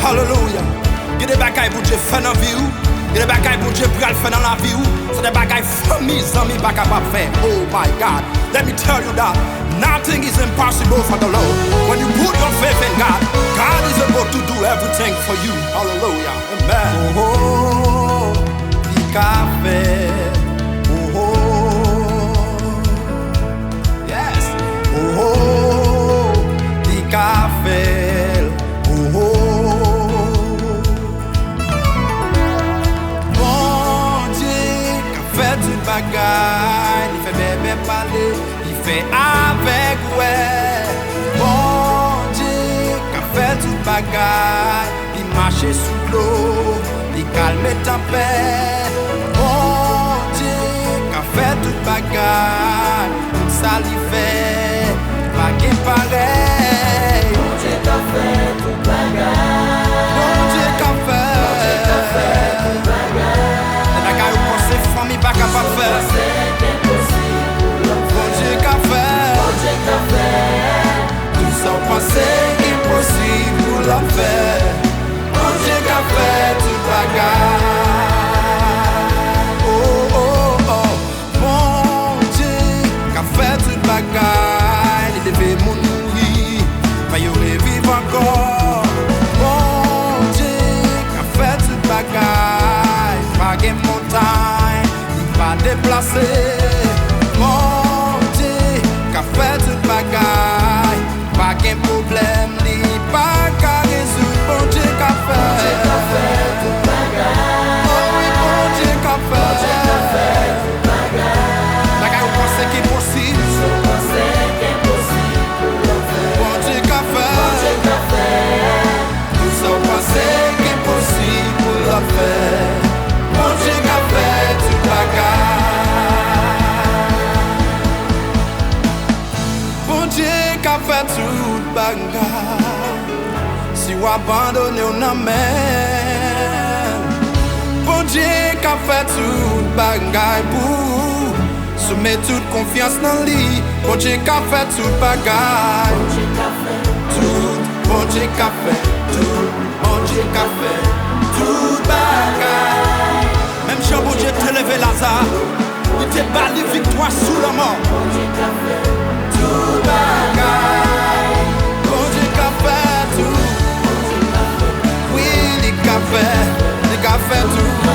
Hallelujah. Il y a des bagailles pour Dieu faire dans la vie. Il y a des bagailles pour Dieu pour faire dans la vie. C'est des bagailles famille, amis, pas capable de faire. Oh my God. Let me tell you that nothing is impossible for the Lord. When you put your faith in God, God is able to do everything for you. Hallelujah. Amen. Oh, oh, the café. Oh, oh. Yes. Oh, oh, the café. Oh, oh. Bon Dieu, qu'a fait toute bagaille. Il fait bébé parler. Il fait avec ouais. Bon Dieu, qu'a fait toute bagaille. Il marchait sous l'eau. Il calme tempête. Bon Dieu, qu'a fait toute bagaille. Ça lui fait pas qu'il pareil. Bon Dieu qu'a fait toute bagaille. Bon Dieu qu'a fait toute bagaille. Les bagailles où pensez famille pas capable de faire. C'est impossible pour l'homme. Bon Dieu qu'a fait. Bon Dieu qu'a fait. Tout ça pensez impossible pour l'homme faire. Bon Dieu qu'a fait toute bagaille. Oh oh oh. Bon Dieu qu'a fait toute bagaille. Il devait mon nourrir. Va y revivre encore. Bon Dieu qu'a fait toute bagaille. Pas de montagne, il va déplacer. Bon Dieu qu'a fait toute bagaille. Pas de problème, il pas qu'à résoudre. Bon Dieu qu'a Bon Dieu fait. qu'a fait toute bagaille. Oh oui, bon Dieu qu'a Bon Dieu qu'a fait. fait toute bagaille. Bagaille où pensez qu'il est possible. C'est impossible pour l'homme. Bon Dieu qu'a Bon Dieu fait. qu'a fait. Tout ça pensez qu'il est possible pour le faire. Bon Dieu qu'a fait toute bagaille. Bon Dieu qu'a fait toute bagaille. Si vous abandonnez on amène. Bon Dieu qu'a fait toute bagaille pour soumettre toute confiance dans lui. Bon Dieu qu'a fait toute bagaille. Bon Dieu qu'a fait. Tout, bon Dieu qu'a fait tout, bon Dieu qu'a fait tout bagaille. Même si bon Dieu te levé Lazare, il te bali victoire sous la mort. Bon Dieu qu'a fait. Tout bagaille, bon Dieu qu'a fait tout. Oui, il qu'a fait tout.